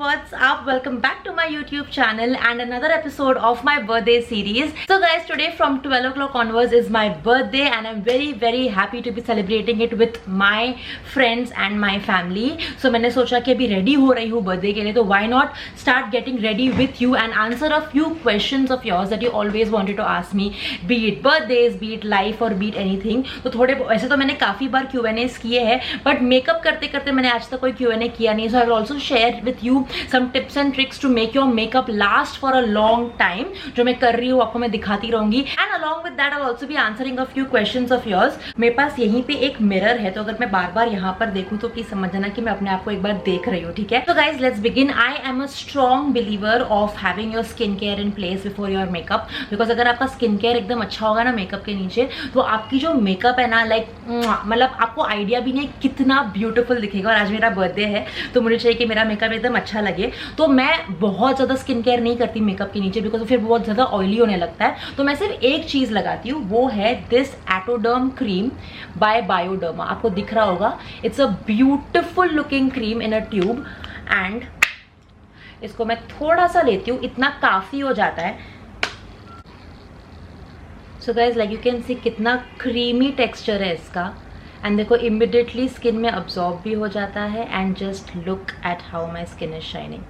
what's up? Welcome back to my YouTube channel and another episode of my birthday series. So guys, today from 12 o'clock onwards is my birthday and I'm very happy to be celebrating it with my friends and my family. So मैंने सोचा कि अभी ready हो रही हूँ birthday के लिए, तो why not start getting ready with you and answer a few questions of yours that you always wanted to ask me, be it birthdays, be it life or be it anything. तो थोड़े ऐसे तो मैंने काफ़ी बार Q&As किए हैं, but makeup करते करते मैंने आज तक कोई Q&A किया नहीं. So I will also share with you some tips and tricks to make your makeup last for a long time. जो मैं कर रही हूँ आपको मैं दिखाती रहूंगी. And along with that I will also be answering a few questions of yours. मेरे पास यहीं पे एक मिरर है, तो अगर मैं बार बार यहाँ पर देखूँ तो प्लीज समझ जाना कि मैं अपने आप को एक बार देख रही हूँ, ठीक है? So guys, let's begin. I am a strong believer of having your skin care in place before your makeup, because अगर आपका स्किन केयर एकदम अच्छा होगा ना मेकअप के नीचे, तो आपकी जो मेकअप है ना, लाइक मतलब आपको आइडिया भी नहीं कितना ब्यूटीफुल दिखेगा. और आज मेरा बर्थडे है तो मुझे चाहिए कि मेरा मेकअप एकदम अच्छा लगे. तो मैं बहुत ज़्यादा स्किन केयर नहीं करती मेकअप के नीचे, बिकॉज फिर बहुत ज़्यादा ऑयली होने लगता है. तो मैं सिर्फ एक चीज़ लगाती हूँ, वो है this Atoderm cream by Bioderma. आपको दिख रहा होगा, it's a beautiful looking cream in a tube. And इसको मैं थोड़ा सा लेती हूँ, इतना काफ़ी हो जाता है. So guys, like you can see कितना क्रीमी टेक्सचर है इसका. एंड देखो इमिडिएटली स्किन में अब्जॉर्ब भी हो जाता है. And just look at how my skin is shining.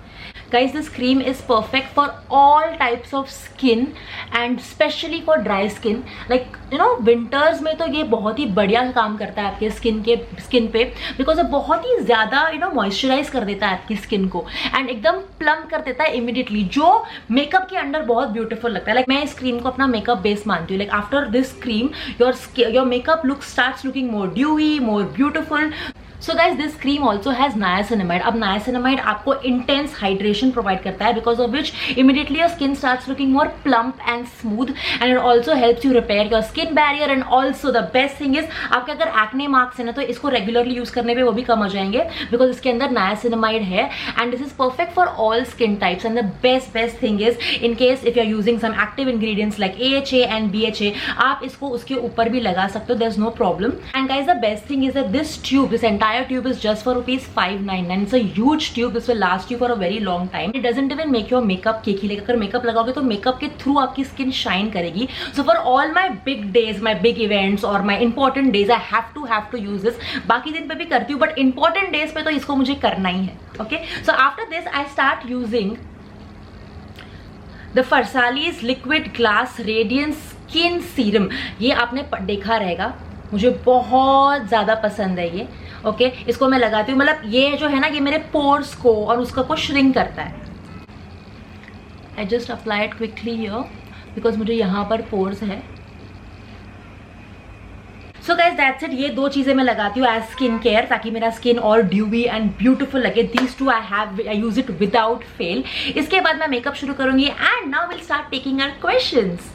Guys, this cream is perfect for all types of skin and especially for dry skin. Like you know, winters में तो ये बहुत ही बढ़िया काम करता है आपके स्किन पे, बिकॉज ये बहुत ही ज़्यादा मॉइस्चराइज कर देता है आपकी स्किन को एंड एकदम प्लम कर देता है इमिडिएटली, जो मेकअप के अंदर बहुत ब्यूटीफुल लगता है. लाइक मैं इस क्रीम को अपना मेकअप बेस मानती हूँ. Like after this cream your makeup look starts looking more dewy, more beautiful. So guys, this cream also has niacinamide. अब नायासिनामाइड आपको इंटेंस हाइड्रेशन प्रोवाइड करता है, because of which immediately your skin starts looking more plump and smooth. And it also helps you repair your skin barrier. And also the best thing is, आपके अगर acne marks है ना, तो इसको regularly use करने पे वो भी कम हो जाएंगे, बिकॉज इसके अंदर नायासिनामाइड है. And this is perfect for all skin types. And the best thing is, in case if you are using some active ingredients like AHA and BHA, आप इसको उसके ऊपर भी लगा सकते हो. There is no problem. And guys, the best thing is that this tube, this entire tube is just for rupees 599. It's a huge tube. This will last you for a very long time. It doesn't even make your makeup cakey. Like अगर makeup लगाओगे तो makeup के through आपकी skin shine करेगी. So for all my big days, my big events or my important days, I have to use this. बाकी दिन पे भी करती हूँ, but important days पे तो इसको मुझे करना ही है. Okay? So after this, I start using the Versalis Liquid Glass Radiance Skin Serum. ये आपने देखा रहेगा, मुझे बहुत ज़्यादा पसंद है ये. ओके, इसको मैं लगाती हूँ. मतलब ये जो है ना, ये मेरे पोर्स को और उसका को श्रिंक करता है. आई just apply it quickly here because मुझे यहाँ पर पोर्स है. So guys, that's it. ये दो चीज़ें मैं लगाती हूँ एज स्किन केयर, ताकि मेरा स्किन और ड्यूबी एंड ब्यूटीफुल लगे. These two I use it without fail. इसके बाद मैं मेकअप शुरू करूँगी. And now will start taking our questions.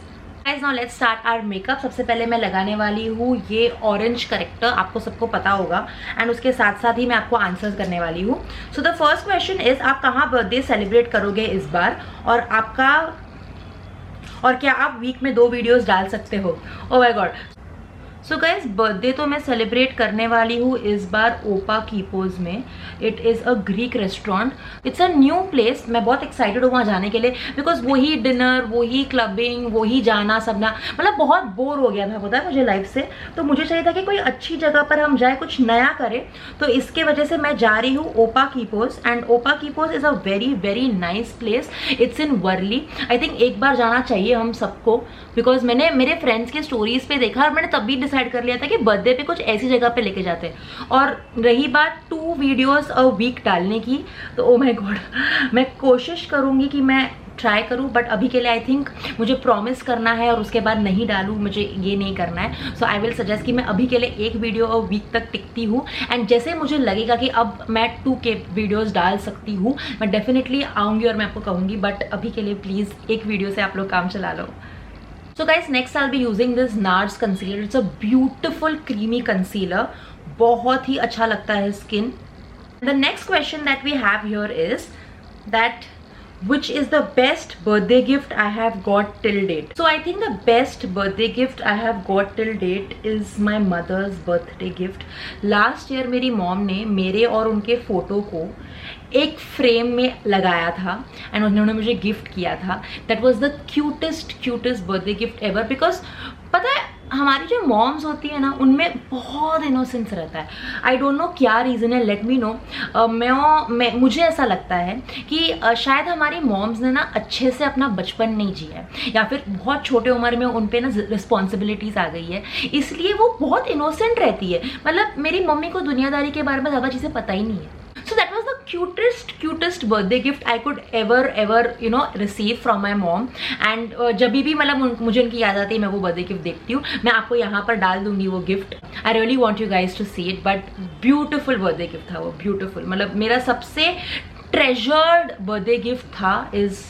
Guys, now let's start our makeup. सबसे पहले मैं लगाने वाली हूँ ये ऑरेंज करेक्टर, आपको सबको पता होगा. एंड उसके साथ साथ ही मैं आपको आंसर्स करने वाली हूँ. So the first question is, आप कहाँ बर्थडे सेलिब्रेट करोगे इस बार, और क्या आप वीक में 2 वीडियोस डाल सकते हो? Oh my God. So guys, birthday तो मैं सेलिब्रेट करने वाली हूँ इस बार ओपा कीपोज में. It is a Greek restaurant. It's a new place. मैं बहुत एक्साइटेड हूँ वहाँ जाने के लिए, बिकॉज वही डिनर, वही क्लबिंग, वही जाना सबना, मतलब बहुत बोर हो गया था, पता है मुझे लाइफ से. तो मुझे चाहिए था कि कोई अच्छी जगह पर हम जाए, कुछ नया करें. तो इसके वजह से मैं जा रही हूँ Opa Kipos. And Opa Kipos is a very nice place. It's in Worli. I think एक बार जाना चाहिए हम सबको, बिकॉज मैंने मेरे फ्रेंड्स के स्टोरीज पे देखा और मैंने तब भी डिसाइड कर लिया था कि बर्थडे पे कुछ ऐसी जगह पे लेके जाते हैं. और रही बात 2 वीडियोस अ वीक डालने की, तो ओ माय गॉड, मैं कोशिश करूँगी कि मैं ट्राई करूँ, बट अभी के लिए आई थिंक मुझे प्रॉमिस करना है और उसके बाद नहीं डालूँ, मुझे ये नहीं करना है. सो आई विल सजेस्ट कि मैं अभी के लिए 1 वीडियो अ वीक तक टिकती हूँ. एंड जैसे मुझे लगेगा कि अब मैं 2 के वीडियोज़ डाल सकती हूँ, मैं डेफिनेटली आऊँगी और मैं आपको कहूँगी. बट अभी के लिए प्लीज़ 1 वीडियो से आप लोग काम चला लो. So guys, next I'll be using this NARS concealer. It's a beautiful creamy concealer. बहुत ही अच्छा लगता है skin. The next question that we have here is that which is the best birthday gift I have got till date. So I think the best birthday gift I have got till date is my mother's birthday gift. Last year मेरी mom ने मेरे और उनके photo को एक frame में लगाया था एंड उन्होंने मुझे गिफ्ट किया था. That was the cutest birthday gift ever. Because पता है हमारी जो मॉम्स होती है ना उनमें बहुत इनोसेंस रहता है. आई डोंट नो क्या रीज़न है, लेट मी नो. मुझे ऐसा लगता है कि शायद हमारी मॉम्स ने ना अच्छे से अपना बचपन नहीं जिया है, या फिर बहुत छोटे उम्र में उन पे ना रिस्पॉन्सिबिलिटीज़ आ गई है, इसलिए वो बहुत इनोसेंट रहती है. मतलब मेरी मम्मी को दुनियादारी के बारे में ज़्यादा चीज़ें पता ही नहीं है. So that was the cutest birthday gift I could ever receive from my mom. And जब भी मतलब मुझे उनकी याद आती है मैं वो बर्थडे गिफ्ट देखती हूँ. मैं आपको यहाँ पर डाल दूंगी वो gift. I really want you guys to see it, but beautiful birthday gift था वो, beautiful. मतलब मेरा सबसे treasured birthday gift था is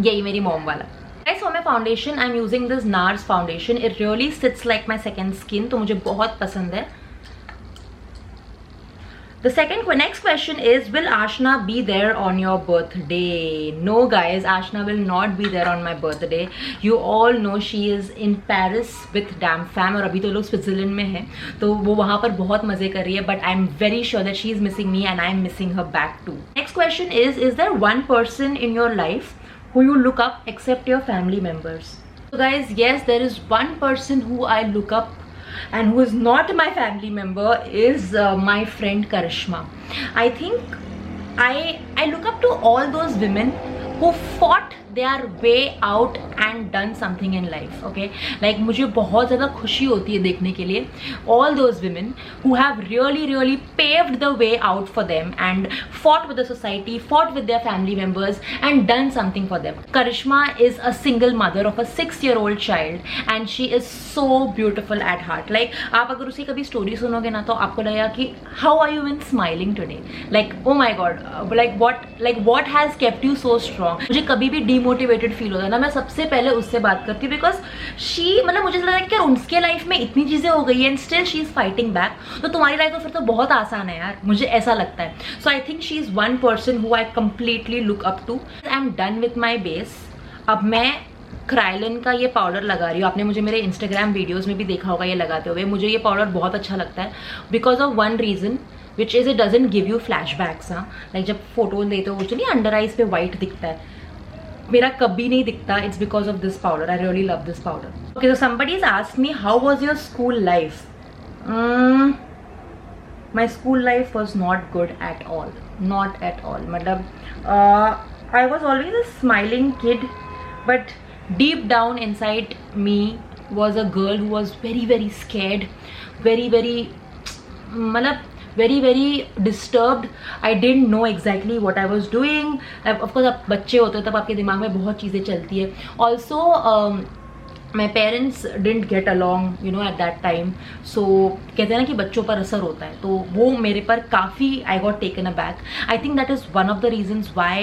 यही मेरी मॉम वाला. Guys, for my foundation I'm using this NARS foundation. It really sits like my second skin, तो मुझे बहुत पसंद है. The next question is, will Ashna be there on your birthday? No guys, Ashna will not be there on my birthday. You all know she is in Paris with Dam Fam और अभी तो लोग Switzerland में हैं, तो वो वहाँ पर बहुत मज़े कर रही है. But I'm very sure that she is missing me and I'm missing her back too. Next question is there one person in your life who you look up except your family members? So guys, yes, there is one person who I look up and who is not my family member is my friend Karishma. I think I look up to all those women who fought their way out and done something in life. Okay, like मुझे बहुत ज़्यादा खुशी होती है देखने के लिए all those women who have really paved the way out for them and fought with the society, fought with their family members and done something for them. Karishma is a single mother of a 6-year-old child and she is so beautiful at heart. Like आप अगर उसकी कभी story सुनोगे ना तो आपको लगेगा कि how are you even smiling today? Like oh my god, like what has kept you so strong? मुझे कभी भी डिमोटिवेटेड फील होता है ना, मैं सबसे पहले उससे बात करती हूँ. बिकॉज शी मतलब मुझे लगता है कि यार उसके लाइफ में इतनी चीज़ें हो गई है and still she is fighting back. तो तुम्हारी लाइफ तो फिर तो बहुत आसान है यार, मुझे ऐसा लगता है. So I think she is one person who I completely look up to. I am done with my base. अब मैं क्राइलन का ये पाउडर लगा रही हूँ. आपने मुझे मेरे इंस्टाग्राम वीडियोज़ में भी देखा होगा ये लगाते हुए. मुझे ये पाउडर बहुत अच्छा लगता है because of one reason which is it doesn't give you flashbacks. हाँ, लाइक जब फोटो देते हो वो जो नहीं अंडर आइज पे वाइट दिखता है, मेरा कभी नहीं दिखता. It's because of this powder. I really love this powder. Okay, so somebody is asked me how was your school life. My school life was not good at all, not at all. मतलब I was always a smiling kid but deep down inside me was a girl who was very scared, very disturbed. I didn't know exactly what I was doing. Of course आप बच्चे होते हो तब आपके दिमाग में बहुत चीज़ें चलती है. Also my parents didn't get along at that time. So कहते हैं ना कि बच्चों पर असर होता है, तो वो मेरे पर काफ़ी I got taken aback. I think that is one of the reasons why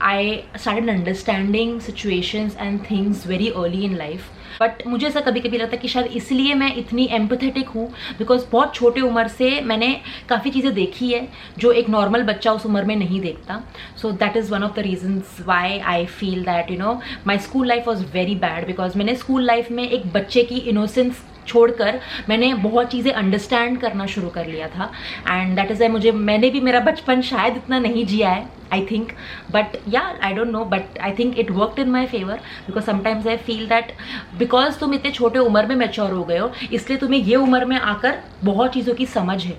I started understanding situations and things very early in life. But मुझे ऐसा कभी कभी लगता है कि शायद इसलिए मैं इतनी एम्पथेटिक हूँ बिकॉज बहुत छोटे उम्र से मैंने काफ़ी चीज़ें देखी है जो एक नॉर्मल बच्चा उस उम्र में नहीं देखता. So that is one of the reasons why I feel that my school life was very bad. Because मैंने स्कूल लाइफ में एक बच्चे की इनोसेंस छोड़कर मैंने बहुत चीज़ें अंडरस्टैंड करना शुरू कर लिया था. एंड दैट इज़ वाई मैंने भी मेरा बचपन शायद इतना नहीं जिया है आई थिंक. बट या I don't know, but I think it worked in my favour because sometimes I feel that because तुम इतने छोटे उम्र में मैच्योर हो गए हो इसलिए तुम्हें ये उम्र में आकर बहुत चीज़ों की समझ है.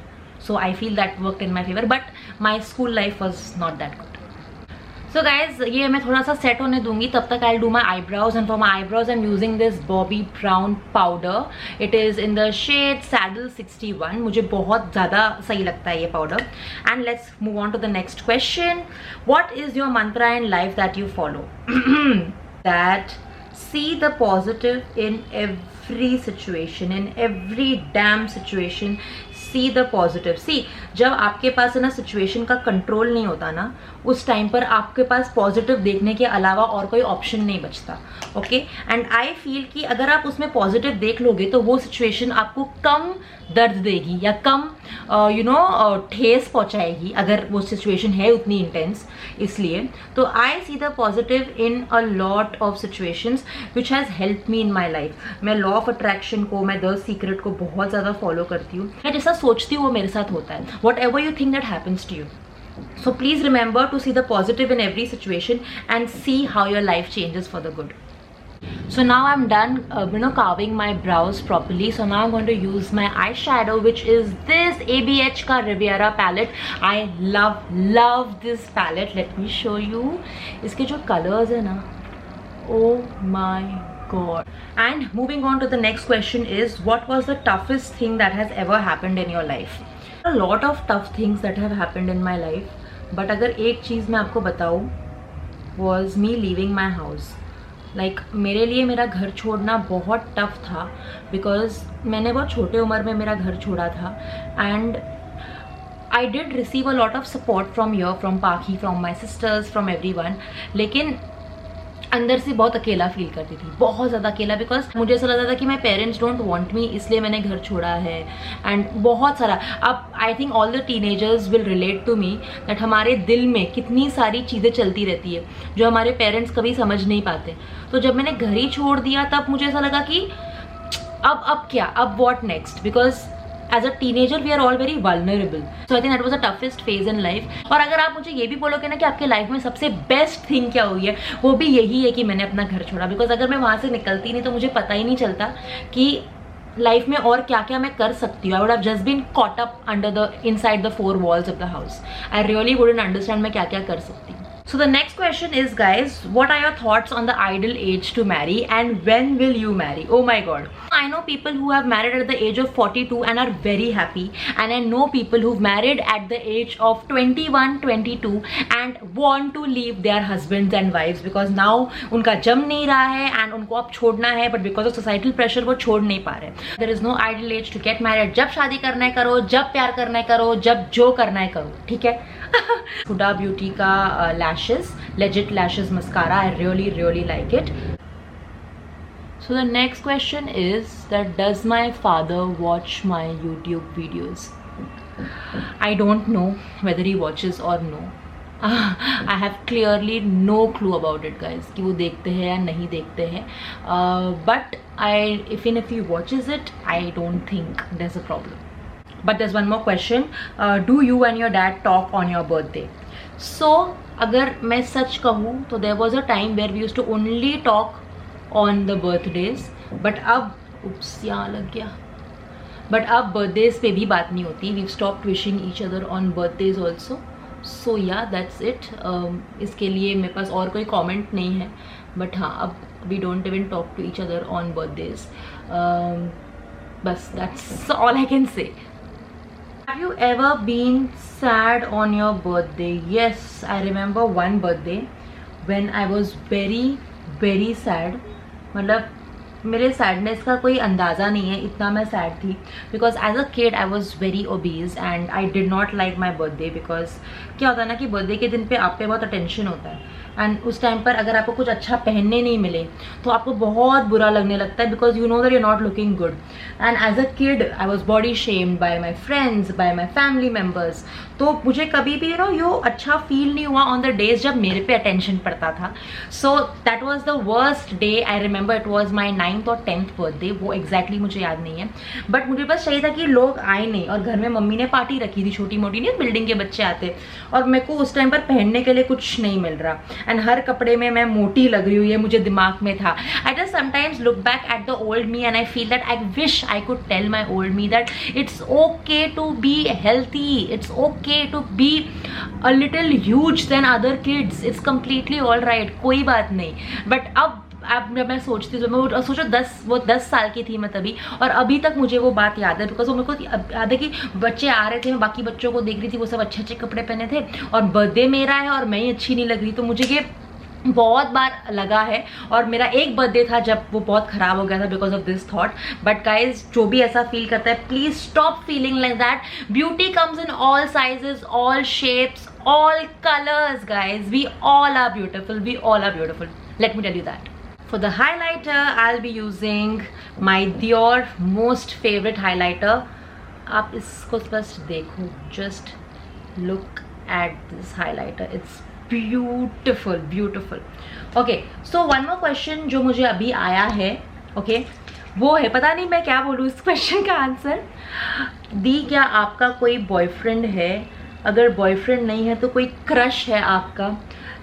So I feel that worked in my favour but my school life was not that good. So guys, ये मैं थोड़ा सा सेट होने दूंगी, तब तक I'll do my eyebrows and for my eyebrows I'm using this Bobbi Brown powder. It is in the shade Saddle 61. मुझे बहुत ज़्यादा सही लगता है ये powder. And let's move on to the next question. What is your mantra in life that you follow? That see the positive in every situation, in every damn situation. See the positive. See जब आपके पास है ना situation का control नहीं होता ना उस time पर आपके पास पॉजिटिव देखने के अलावा और कोई ऑप्शन नहीं बचता. ओके, एंड आई फील कि अगर आप उसमें पॉजिटिव देख लोगे तो वो सिचुएशन आपको कम दर्द देगी या कम ठेस पहुंचाएगी अगर वो सिचुएशन है उतनी इंटेंस. इसलिए तो I see the positive in a lot of situations which has help me in my life. मैं लॉ ऑफ अट्रैक्शन को, मैं द सीक्रेट को बहुत ज़्यादा फॉलो करती हूँ. मैं जैसा सोचती हूँ वो मेरे साथ होता है. Whatever you think that happens to you. So please remember to see the positive in every situation and see how your life changes for the good. So now I'm done carving my brows properly. So now I'm going to use my eyeshadow, which is this ABH ka Riviera palette. I love this palette. Let me show you. Iske jo colors hai na, oh my god. And moving on to the next question is, what was the toughest thing that has ever happened in your life? A lot of tough things that have happened in my life, but अगर एक चीज़ मैं आपको बताऊँ, was me leaving my house. Like मेरे लिए मेरा घर छोड़ना बहुत टफ था, बिकॉज मैंने बहुत छोटे उम्र में मेरा घर छोड़ा था. And I did receive a lot of support from यर, from Pakhi, from my sisters, from everyone. लेकिन अंदर से बहुत अकेला फील करती थी, बहुत ज़्यादा अकेला, बिकॉज मुझे ऐसा लगता था कि my parents don't want me, इसलिए मैंने घर छोड़ा है. एंड बहुत सारा, अब I think all the teenagers will relate to me that हमारे दिल में कितनी सारी चीज़ें चलती रहती है जो हमारे पेरेंट्स कभी समझ नहीं पाते. तो जब मैंने घर ही छोड़ दिया तब मुझे ऐसा लगा कि अब क्या, अब what next, because as a teenager we are all very vulnerable. So I think that was the toughest phase in life. और अगर आप मुझे ये भी बोलोगे ना कि आपके लाइफ में सबसे बेस्ट थिंग क्या हुई है, वो भी यही है कि मैंने अपना घर छोड़ा. बिकॉज अगर मैं वहाँ से निकलती नहीं तो मुझे पता ही नहीं चलता कि लाइफ में और क्या क्या मैं कर सकती हूँ. I would have just been caught up under the inside the four walls of the house. I really wouldn't understand मैं क्या क्या कर सकती हूँ. So the next question is, guys, what are your thoughts on the ideal age to marry and when will you marry? Oh my god. I know people who have married at the age of 42 and are very happy, and I know people who've married at the age of 21, 22 and want to leave their husbands and wives because now उनका जम नहीं रहा है and उनको अब छोड़ना है, but because of societal pressure वो छोड़ नहीं पा रहे. There is no ideal age to get married. जब शादी करना है करो, जब प्यार करना है करो, जब जो करना है करो, ठीक है. Huda Beauty का lashes, legit lashes mascara, I really like it. So the next question is that does my father watch my YouTube videos? I don't know whether he watches or no. I have clearly no clue about it, guys, कि वो देखते हैं या नहीं देखते हैं. But even if he watches it, I don't think there's a problem. But there's one more question. Do you and your dad talk on your birthday? So अगर मैं सच कहूँ तो there was a time where we used to only talk on the birthdays. But अब यहाँ लग गया. But अब birthdays पे भी बात नहीं होती. We've stopped wishing each other on birthdays also. So yeah, that's it. इसके लिए मेरे पास और कोई comment नहीं है. But हाँ, अब we don't even talk to each other on birthdays. बस that's all I can say. Have you ever been sad on your birthday? Yes, I remember one birthday when I was very sad. मतलब मेरे sadness का कोई अंदाज़ा नहीं है, इतना मैं सैड थी. Because as a kid I was very obese and I did not like my birthday. Because क्या होता है ना कि बर्थडे के दिन पे आप पे बहुत अटेंशन होता है, एंड उस टाइम पर अगर आपको कुछ अच्छा पहनने नहीं मिले तो आपको बहुत बुरा लगने लगता है, because you know that you are not looking good. And as a kid I was body shamed by my friends, by my family members. तो मुझे कभी भी यो अच्छा फील नहीं हुआ ऑन द डेज जब मेरे पे अटेंशन पड़ता था. So that was the worst day. I remember it was my 9th और 10th बर्थडे. वो एग्जैक्टली मुझे याद नहीं है, बट मुझे बस चाहिए था कि लोग आए नहीं. और घर में मम्मी ने पार्टी रखी थी छोटी मोटी, नहीं बिल्डिंग के बच्चे आते, और मेरे को उस टाइम पर पहनने के लिए कुछ नहीं मिल रहा. एंड हर कपड़े में मैं मोटी लग रही हूँ, ये मुझे दिमाग में था. I just sometimes look back at the old me and I feel that I wish I could tell my old me that it's okay to be healthy, it's okay to be a little huge than other kids, it's completely all right, कोई बात नहीं. But अब जब मैं सोचती हूँ, मैं सोचो 10 साल की थी मैं तभी, और अभी तक मुझे वो बात याद है. बिकॉज वो मेरे को याद है कि बच्चे आ रहे थे, मैं बाकी बच्चों को देख रही थी, वो सब अच्छे अच्छे कपड़े पहने थे, और बर्थडे मेरा है और मैं ही अच्छी नहीं लग रही. तो मुझे ये बहुत बार लगा है, और मेरा एक बर्थडे था जब वो बहुत ख़राब हो गया था because of this thought. But guys, जो भी ऐसा फील करता है, please stop feeling like that. Beauty comes in all sizes, all shapes, all colors, guys. We all are beautiful, we all are beautiful, let me tell you that. For the highlighter, I'll be using my Dior most favorite highlighter. आप इसको बस देखो, just look at this highlighter, it's beautiful, beautiful. Okay, so one more question जो मुझे अभी आया है, okay, वो है, पता नहीं मैं क्या बोलूँ इस क्वेश्चन का आंसर. दी, क्या आपका कोई बॉयफ्रेंड है अगर बॉयफ्रेंड नहीं है तो कोई क्रश है आपका,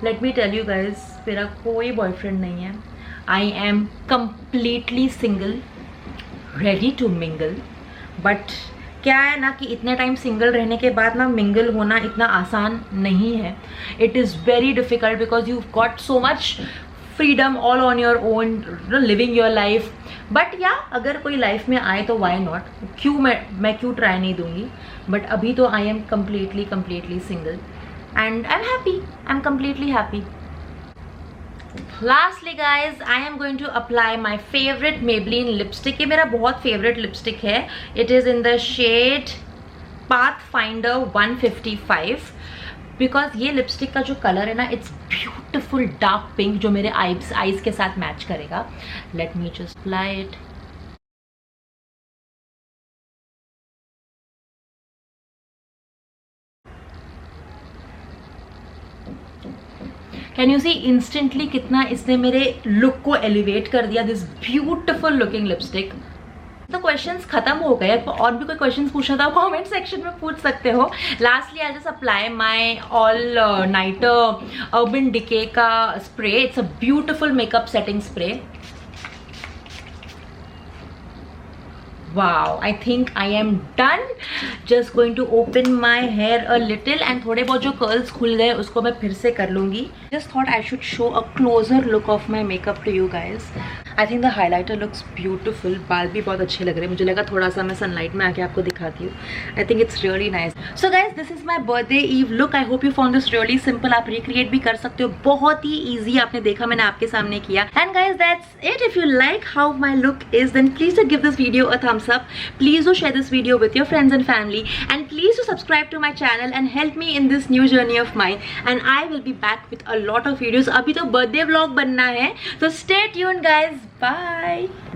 let me tell you guys, मेरा कोई बॉयफ्रेंड नहीं है. I am completely single, ready to mingle. But क्या है ना कि इतने टाइम सिंगल रहने के बाद ना मिंगल होना इतना आसान नहीं है. It is very difficult because you got so much freedom all on your own, living your life. But या अगर कोई लाइफ में आए तो वाई नॉट, क्यों मैं क्यों ट्राई नहीं दूंगी. बट अभी तो आई am completely single and I am happy, I am completely happy. Lastly guys, I am going to apply my favorite Maybelline lipstick. ये मेरा बहुत favorite lipstick है. It is in the shade Pathfinder 155. Because ये lipstick का जो colour है ना, it's beautiful dark pink जो मेरे आईज के साथ मैच करेगा. Let me just apply it. Can you see instantly कितना इसने मेरे लुक को एलिवेट कर दिया. This beautiful looking lipstick. तो क्वेश्चंस खत्म हो गए. और भी कोई क्वेश्चंस पूछना था कमेंट सेक्शन में पूछ सकते हो. Lastly I just apply my all nighter Urban Decay का spray. It's a beautiful makeup setting spray. Wow, I think I am done. Just going to open my hair a little and थोड़े बहुत जो curls खुल गए उसको मैं फिर से कर लूँगी. Just thought I should show a closer look of my makeup to you guys. I think the highlighter looks beautiful. बाल भी बहुत अच्छे लग रहे हैं. मुझे लगा थोड़ा सा मैं सनलाइट में आके आपको दिखाती हूँ. I think it's really nice. So guys, this is my birthday eve look. I hope you found this really simple. आप recreate भी कर सकते हो. बहुत ही easy. आपने देखा मैंने आपके सामने किया. And guys, that's it. If you like how my look is, then please do give this video a thumbs up. Please do share this video with your friends and family. And please do subscribe to my channel and help me in this new journey of mine. And I will be back with a lot of videos. अभी तो birthday vlog बनना है. So stay tuned guys. Bye.